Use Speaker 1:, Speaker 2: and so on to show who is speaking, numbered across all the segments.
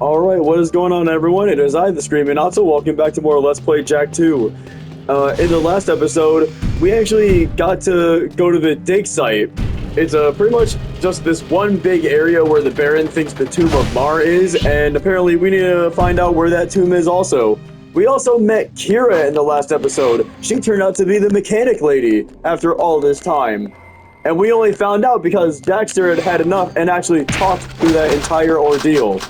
Speaker 1: Alright, what is going on everyone? It is I, the Screaming Otto. Welcome back to more Let's Play Jak 2. In the last episode, we actually got to go to the dig site. It's pretty much just this one big area where the Baron thinks the Tomb of Mar is, and apparently we need to find out where that tomb is also. We also met Kira in the last episode. She turned out to be the mechanic lady after all this time. And we only found out because Daxter had had enough and actually talked through that entire ordeal.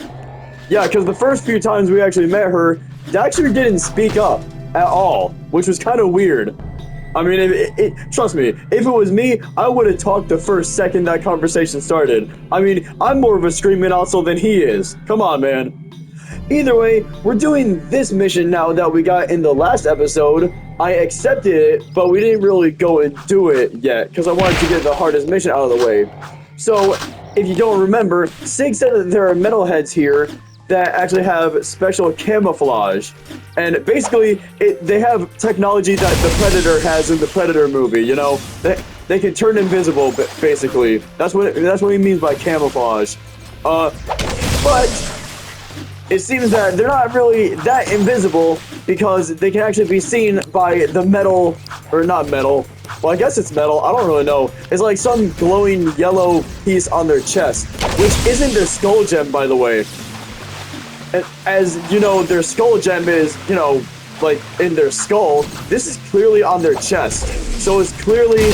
Speaker 1: Yeah, because the first few times we actually met her, Daxter didn't speak up at all, which was kind of weird. I mean, trust me, if it was me, I would have talked the first second that conversation started. I mean, I'm more of a screaming asshole than he is. Come on, man. Either way, we're doing this mission now that we got in the last episode. I accepted it, but we didn't really go and do it yet, because I wanted to get the hardest mission out of the way. So, if you don't remember, Sig said that there are metalheads here that actually have special camouflage, and basically they have technology that the Predator has in the Predator movie. You know, they can turn invisible. Basically, that's what he means by camouflage. But it seems that they're not really that invisible because they can actually be seen by the metal, or not metal. Well, I guess it's metal. I don't really know. It's like some glowing yellow piece on their chest, which isn't their skull gem, by the way. As you know, their skull gem is, you know, like in their skull. This is clearly on their chest, so it's clearly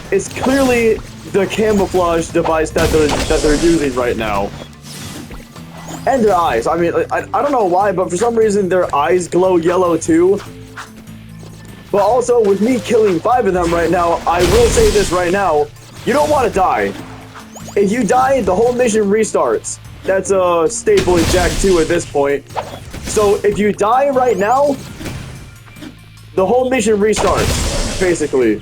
Speaker 1: the camouflage device that they're using right now. And their eyes. I mean, I don't know why, but for some reason their eyes glow yellow too. But also, with me killing 5 of them right now, I will say this right now: you don't want to die. If you die, the whole mission restarts. That's a staple in Jak 2 at this point. So if you die right now, the whole mission restarts, basically.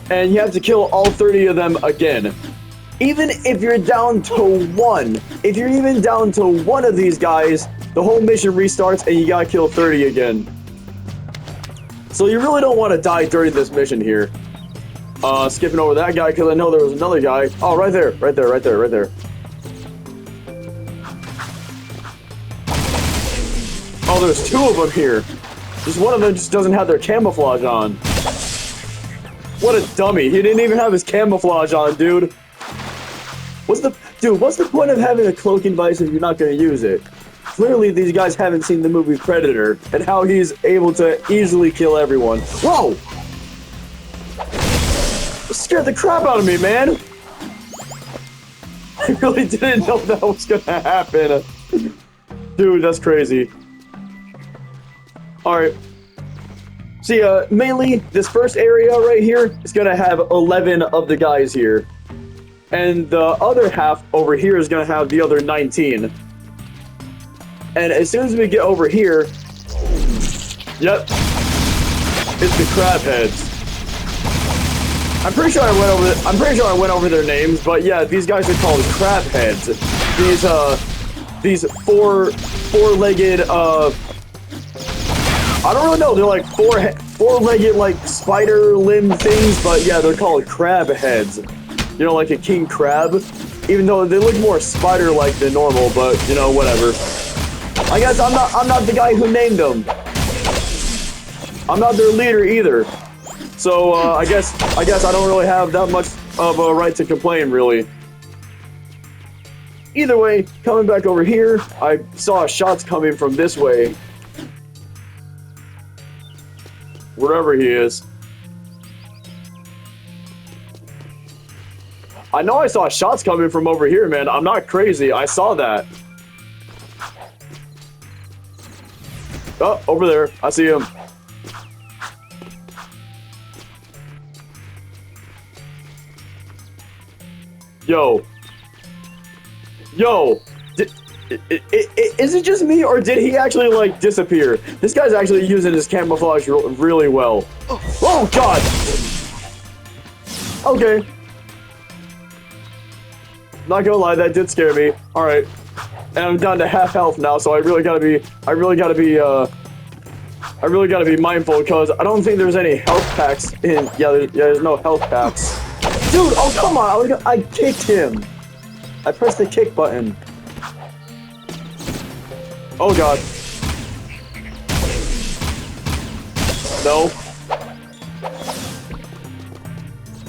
Speaker 1: And you have to kill all 30 of them again. Even if you're down to 1, if you're even down to 1 of these guys, the whole mission restarts and you gotta kill 30 again. So you really don't want to die during this mission here. Skipping over that guy because I know there was another guy. Oh, right there, right there, right there, right there. Oh, there's 2 of them here. Just one of them just doesn't have their camouflage on. What a dummy. He didn't even have his camouflage on, dude. What's the point of having a cloaking device if you're not going to use it? Clearly, these guys haven't seen the movie Predator and how he's able to easily kill everyone. Whoa! That scared the crap out of me, man. I really didn't know that was going to happen. Dude, that's crazy. Alright. See, mainly, this first area right here is gonna have 11 of the guys here. And the other half over here is gonna have the other 19. And as soon as we get over here... Yep. It's the crab heads. I'm pretty sure I went over their names, but yeah, these guys are called crab heads. These four-legged, I don't really know, they're like four-legged, like, spider limb things, but yeah, they're called crab heads. You know, like a king crab? Even though they look more spider-like than normal, but, you know, whatever. I guess I'm not the guy who named them. I'm not their leader either. So, I guess I don't really have that much of a right to complain, really. Either way, coming back over here, I saw shots coming from this way. Wherever he is. I know I saw shots coming from over here, man. I'm not crazy. I saw that. Oh, over there. I see him. Yo. Yo. Is it just me, or did he actually, like, disappear? This guy's actually using his camouflage really well. Oh, God! Okay. Not gonna lie, that did scare me. Alright. And I'm down to half health now, so I really gotta be mindful, because I don't think there's any health packs in... Yeah, there's no health packs. Dude, oh, come on! I kicked him! I pressed the kick button. Oh god. No.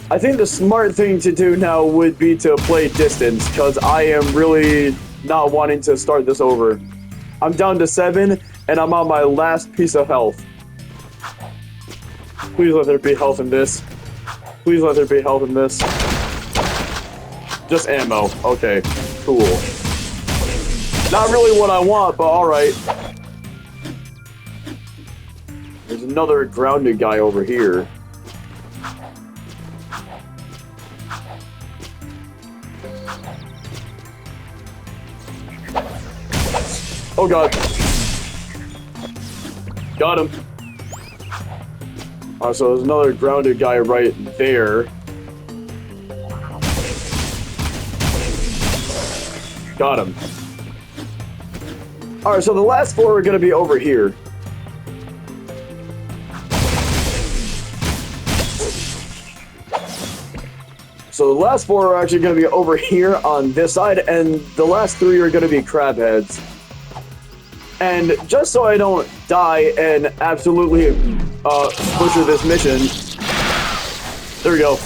Speaker 1: I think the smart thing to do now would be to play distance, because I am really not wanting to start this over. I'm down to 7, and I'm on my last piece of health. Please let there be health in this. Please let there be health in this. Just ammo. Okay, cool. Not really what I want, but alright. There's another grounded guy over here. Oh god. Got him. So there's another grounded guy right there. Got him. Alright, so the last 4 are gonna be over here. So the last 4 are actually gonna be over here on this side, and the last 3 are gonna be crab heads. And just so I don't die and absolutely butcher this mission, there we go.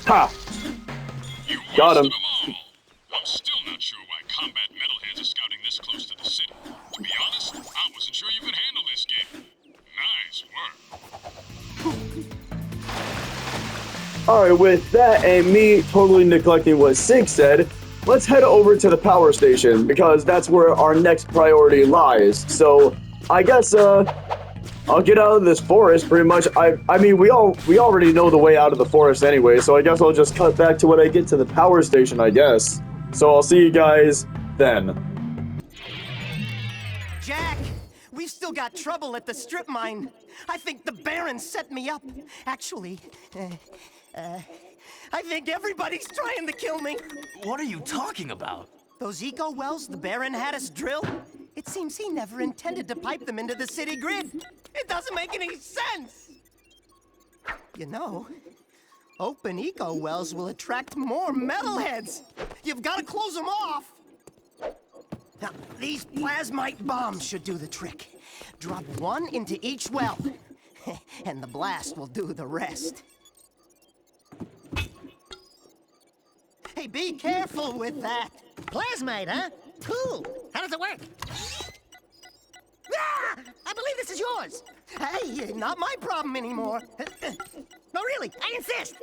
Speaker 1: Ha! Got him.
Speaker 2: I'm still not sure why combat metalheads are scouting this close to the city. To be honest, I wasn't sure you could handle this game. Nice work.
Speaker 1: Alright, with that and me totally neglecting what Sig said, let's head over to the power station, because that's where our next priority lies. So, I guess, I'll get out of this forest, pretty much. I mean, we already know the way out of the forest anyway, so I guess I'll just cut back to when I get to the power station, I guess. So I'll see you guys then.
Speaker 3: Jack, we've still got trouble at the strip mine. I think the Baron set me up. Actually, I think everybody's trying to kill me.
Speaker 4: What are you talking about?
Speaker 3: Those eco wells the Baron had us drill? It seems he never intended to pipe them into the city grid. It doesn't make any sense. You know, open eco wells will attract more metalheads. You've got to close them off. Now, these plasmite bombs should do the trick. Drop 1 into each well, and the blast will do the rest. Hey, be careful with that.
Speaker 5: Plasmite, huh? Cool. How does it work? Ah! I believe this is yours.
Speaker 3: Hey, not my problem anymore.
Speaker 5: No, really, I insist.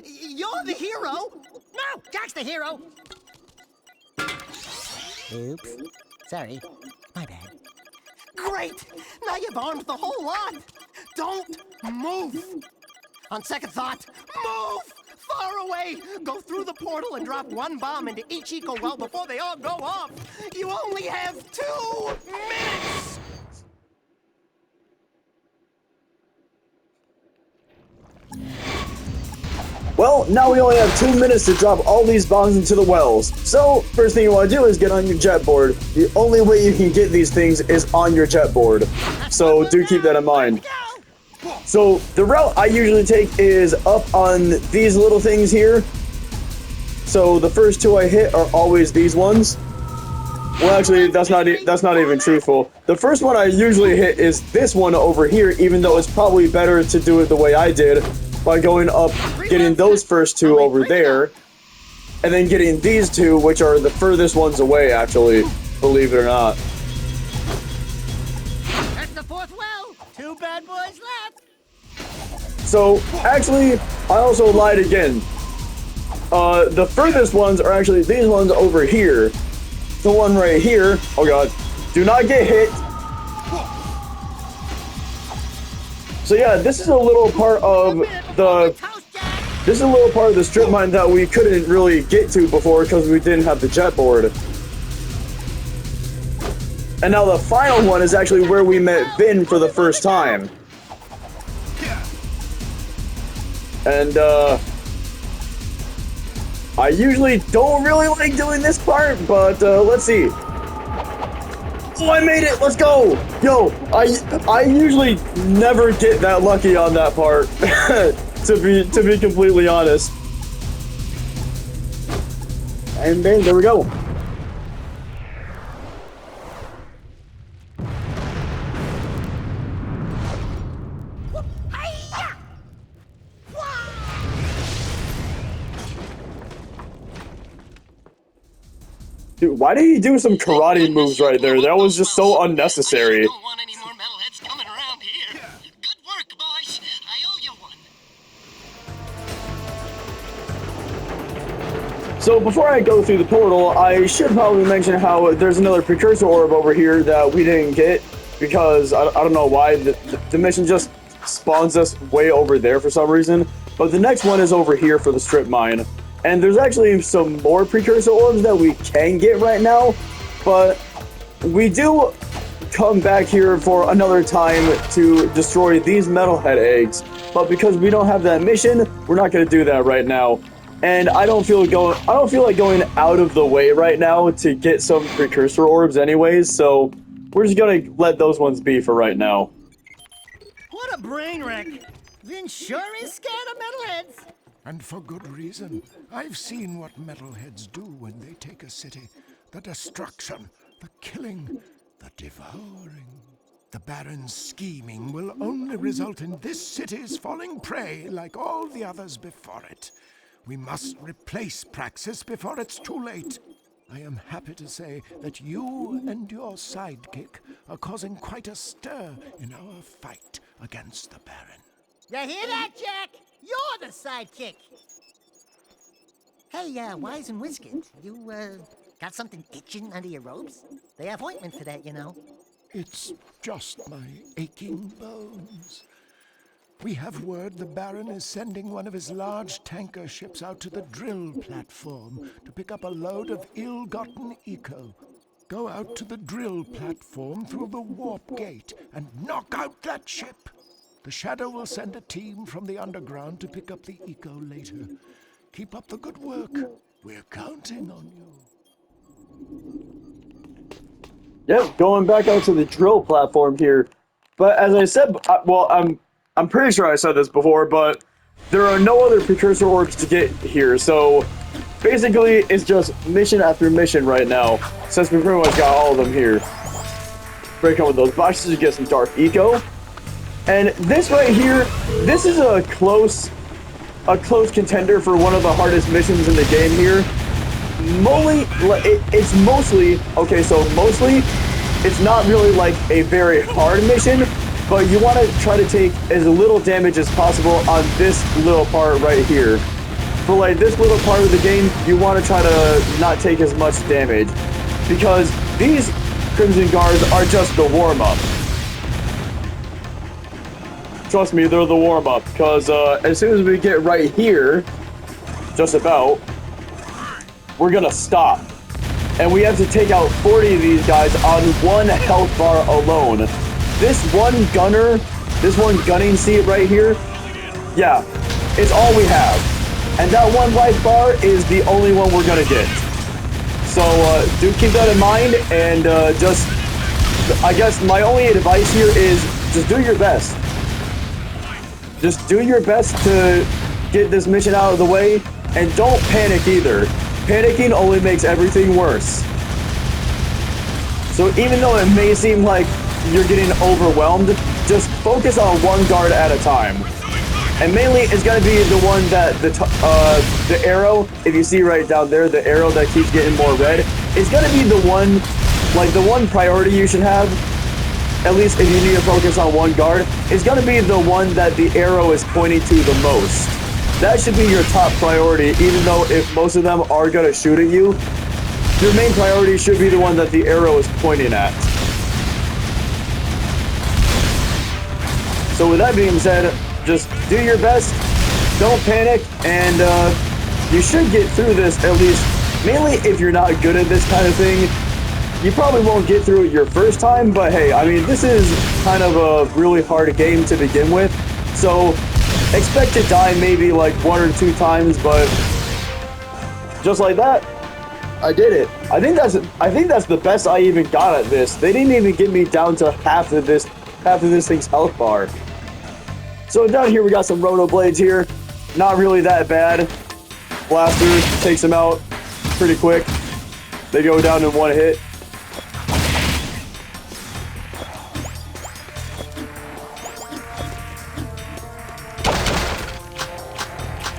Speaker 3: You're the hero.
Speaker 5: No, Jack's the hero. Oops. Sorry. My bad.
Speaker 3: Great. Now you've armed the whole lot. Don't move. On second thought, move far away. Go through the portal and drop 1 bomb into each eco well before they all go off. You only have 2 minutes.
Speaker 1: Well, now we only have 2 minutes to drop all these bombs into the wells. So, first thing you want to do is get on your jet board. The only way you can get these things is on your jet board. So, do keep that in mind. So, the route I usually take is up on these little things here. So, the first 2 I hit are always these ones. Well, actually, that's not even truthful. The first one I usually hit is this one over here, even though it's probably better to do it the way I did, by going up, getting those first 2 over there, and then getting these 2, which are the furthest ones away, actually, believe it or not.
Speaker 5: That's the 4th well. 2 bad boys left.
Speaker 1: So, actually, I also lied again. The furthest ones are actually these ones over here. The one right here. Oh god. Do not get hit. So yeah, this is a little part of the strip mine that we couldn't really get to before because we didn't have the jet board. And now the final one is actually where we met Vin for the first time. And I usually don't really like doing this part, but let's see. Oh, I made it! Let's go! Yo, I usually never get that lucky on that part, to be completely honest. And then there we go. Dude, why did he do some karate moves right there? That was just so unnecessary.
Speaker 3: I don't want any more metalheads coming around here. Good work, boys. I owe you one.
Speaker 1: So before I go through the portal, I should probably mention how there's another precursor orb over here that we didn't get because I don't know why the mission just spawns us way over there for some reason. But the next one is over here for the strip mine. And there's actually some more precursor orbs that we can get right now, but we do come back here for another time to destroy these metalhead eggs. But because we don't have that mission, we're not going to do that right now. And I don't feel like going out of the way right now to get some precursor orbs anyways, so we're just going to let those ones be for right now.
Speaker 5: What a brain wreck. Vin sure is scared of metalheads.
Speaker 6: And for good reason. I've seen what metalheads do when they take a city. The destruction, the killing, the devouring. The Baron's scheming will only result in this city's falling prey like all the others before it. We must replace Praxis before it's too late. I am happy to say that you and your sidekick are causing quite a stir in our fight against the Baron.
Speaker 5: You hear that, Jack? You're the sidekick. Hey, Wise and Whisket, you, got something itching under your robes? They have ointment for that, you know.
Speaker 6: It's just my aching bones. We have word the Baron is sending one of his large tanker ships out to the drill platform to pick up a load of ill-gotten eco. Go out to the drill platform through the warp gate and knock out that ship. The Shadow will send a team from the underground to pick up the eco later. Keep up the good work. We're counting on you.
Speaker 1: Yep, going back out to the drill platform here. But as I said, well, I'm pretty sure I said this before, but there are no other precursor orbs to get here. So basically, it's just mission after mission right now, since we pretty much got all of them here. Break up with those boxes to get some dark eco. And this right here, this is a close contender for one of the hardest missions in the game here. It's mostly, okay, so mostly, it's not really like a very hard mission, but you want to try to take as little damage as possible on this little part right here. For like this little part of the game, you want to try to not take as much damage, because these Crimson Guards are just the warm-up. Trust me, they're the warm-up, because as soon as we get right here, just about, we're gonna stop. And we have to take out 40 of these guys on one health bar alone. This one gunning seat right here, yeah, it's all we have. And that one life bar is the only one we're gonna get. So do keep that in mind, and just, I guess my only advice here is just do your best. Just do your best to get this mission out of the way, and don't panic either. Panicking only makes everything worse. So even though it may seem like you're getting overwhelmed, just focus on one guard at a time. And mainly it's gonna be the one that the arrow, if you see right down there, the arrow that keeps getting more red, is gonna be the one, like the one priority you should have. At least if you need to focus on one guard, is going to be the one that the arrow is pointing to the most. That should be your top priority, even though if most of them are going to shoot at you, your main priority should be the one that the arrow is pointing at. So with that being said, just do your best, don't panic, and you should get through this at least, mainly if you're not good at this kind of thing. You probably won't get through it your first time, but hey, I mean, this is kind of a really hard game to begin with, so expect to die maybe like 1 or 2 times, but just like that, I did it. I think that's the best I even got at this. They didn't even get me down to half of this thing's health bar. So down here we got some roto blades here, not really that bad. Blaster takes them out pretty quick. They go down in one hit.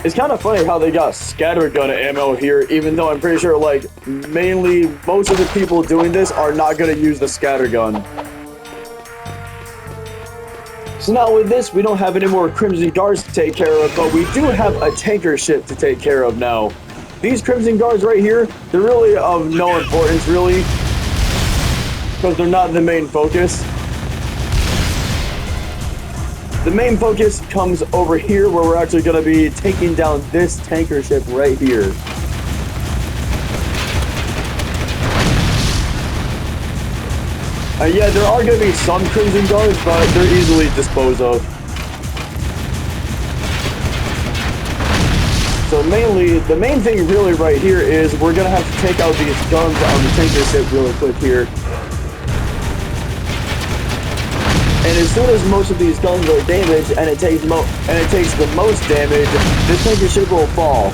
Speaker 1: It's kind of funny how they got scattergun ammo here, even though I'm pretty sure, like, mainly most of the people doing this are not going to use the scattergun. So now with this, we don't have any more Crimson Guards to take care of, but we do have a tanker ship to take care of now. These Crimson Guards right here, they're really of no importance, really, because they're not the main focus. The main focus comes over here, where we're actually going to be taking down this tanker ship right here. Yeah, there are going to be some Crimson Guards, but they're easily disposed of. So mainly, the main thing really right here is we're going to have to take out these guns on the tanker ship really quick here. And as soon as most of these guns are damaged and it takes the most damage, this tanker ship will fall.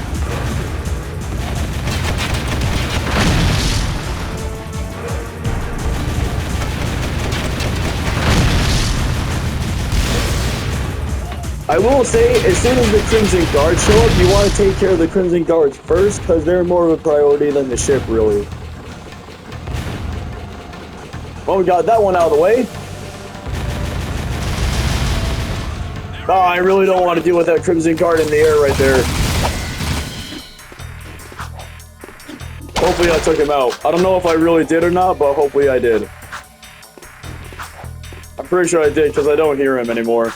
Speaker 1: I will say, as soon as the Crimson Guards show up, you want to take care of the Crimson Guards first, because they're more of a priority than the ship, really. Well, we got that one out of the way. Oh, I really don't want to deal with that Crimson Guard in the air right there. Hopefully I took him out. I don't know if I really did or not, but hopefully I did. I'm pretty sure I did, because I don't hear him anymore.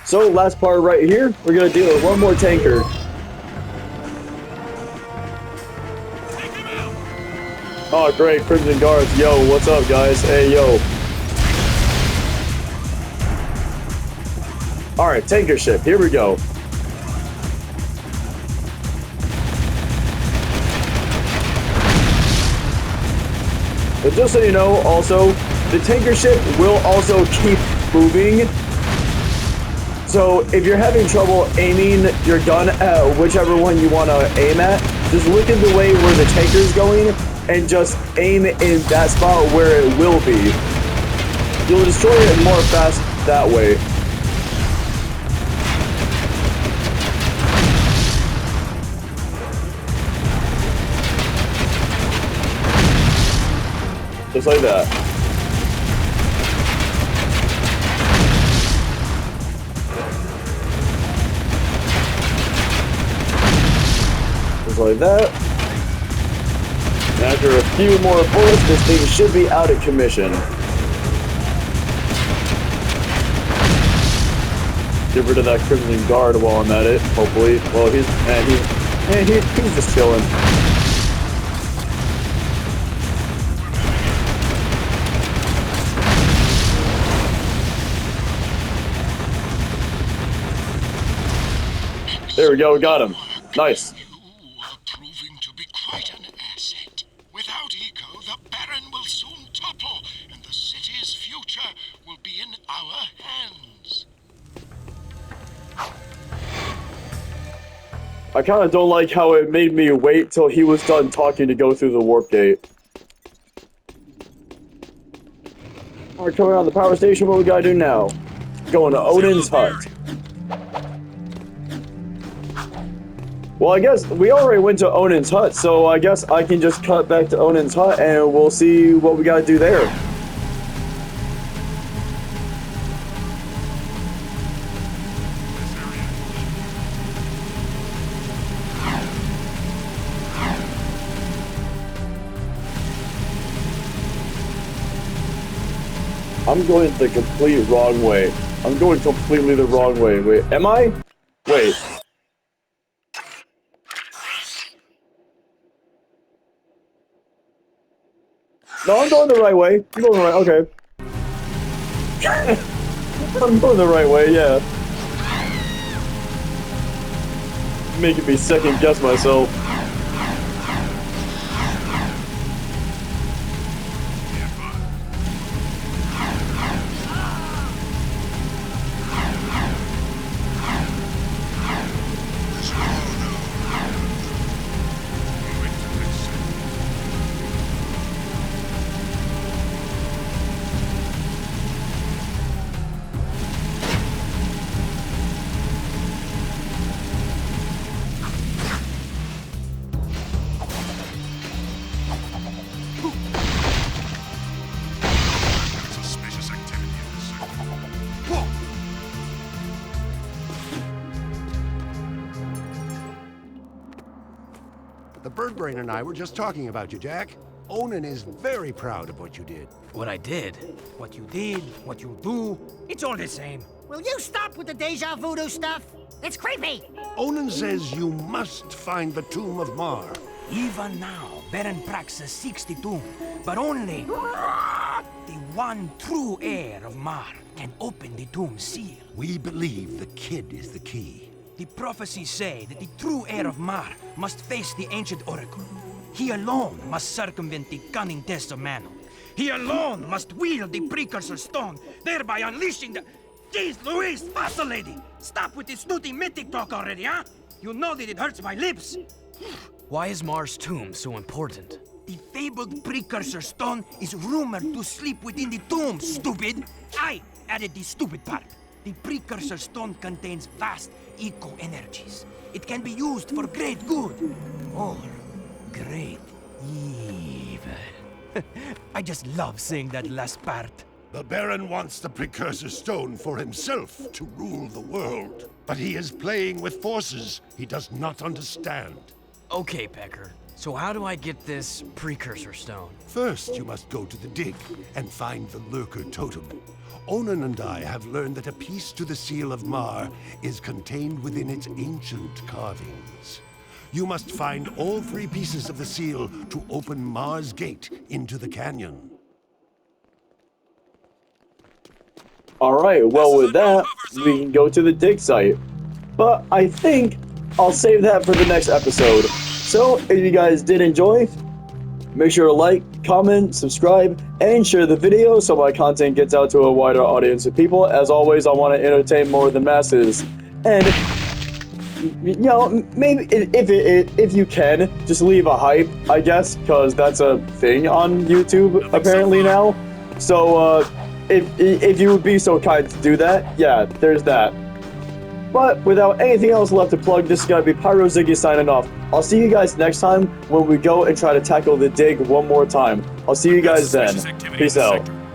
Speaker 1: So, last part right here, we're going to deal with one more tanker. Oh, great, Crimson Guards. Yo, what's up, guys? Hey, yo. Alright, tanker ship, here we go. But just so you know, also, the tanker ship will also keep moving. So if you're having trouble aiming your gun at whichever one you want to aim at, just look at the way where the tanker's going and just aim in that spot where it will be. You'll destroy it more fast that way. Just like that. Just like that. And after a few more bullets, this thing should be out of commission. Get rid of that Crimson Guard while I'm at it, hopefully. Well, he's just chilling. There we go, we got him. Nice.
Speaker 2: You are proving to be quite an asset. Without Eco, the Baron will soon topple, and the city's future will be in our hands.
Speaker 1: I kind of don't like how it made me wait till he was done talking to go through the warp gate. We're coming on the power station, what we gotta do now? Going to Odin's hut. Well, I guess we already went to Odin's hut, so I guess I can just cut back to Odin's hut and we'll see what we gotta do there. I'm going the complete wrong way. I'm going completely the wrong way. Wait, am I? Wait. No, I'm going the right way. I'm going the right, okay. I'm going the right way, yeah. Making me second guess myself.
Speaker 6: The Birdbrain and I were just talking about you, Jack. Onan is very proud of what you did.
Speaker 4: What I did? What you did? What you do? It's all the same.
Speaker 5: Will you stop with the deja voodoo stuff? It's creepy.
Speaker 6: Onan says you must find the Tomb of Mar.
Speaker 4: Even now, Baron Praxis seeks the tomb, but only the one true heir of Mar can open the tomb seal.
Speaker 6: We believe the kid is the key.
Speaker 4: The prophecies say that the true heir of Mar must face the ancient oracle. He alone must circumvent the cunning tests of Manu. He alone must wield the precursor stone, thereby unleashing the... Jeez Louise, fossil lady! Stop with this snooty mythic talk already, huh? You know that it hurts my lips.
Speaker 7: Why is Mars' tomb so important?
Speaker 4: The fabled precursor stone is rumored to sleep within the tomb, stupid! I added the stupid part. The precursor stone contains vast eco-energies. It can be used for great good, or great evil. I just love saying that last part.
Speaker 6: The Baron wants the precursor stone for himself to rule the world. But he is playing with forces he does not understand.
Speaker 7: Okay, Pecker. So how do I get this precursor stone?
Speaker 6: First, you must go to the dig and find the Lurker Totem. Onan and I have learned that a piece to the seal of Mar is contained within its ancient carvings. You must find all 3 pieces of the seal to open Mar's gate into the canyon.
Speaker 1: Alright, well with that, we can go to the dig site. But I think I'll save that for the next episode. So, if you guys did enjoy, make sure to like, comment, subscribe, and share the video so my content gets out to a wider audience of people. As always, I want to entertain more of the masses. And, you know, maybe if you can, just leave a hype, I guess, because that's a thing on YouTube apparently now. So, if you would be so kind to do that, yeah, there's that. But without anything else left to plug, this is going to be Pyro Ziggy signing off. I'll see you guys next time when we go and try to tackle the dig one more time. I'll see you guys then. Peace out.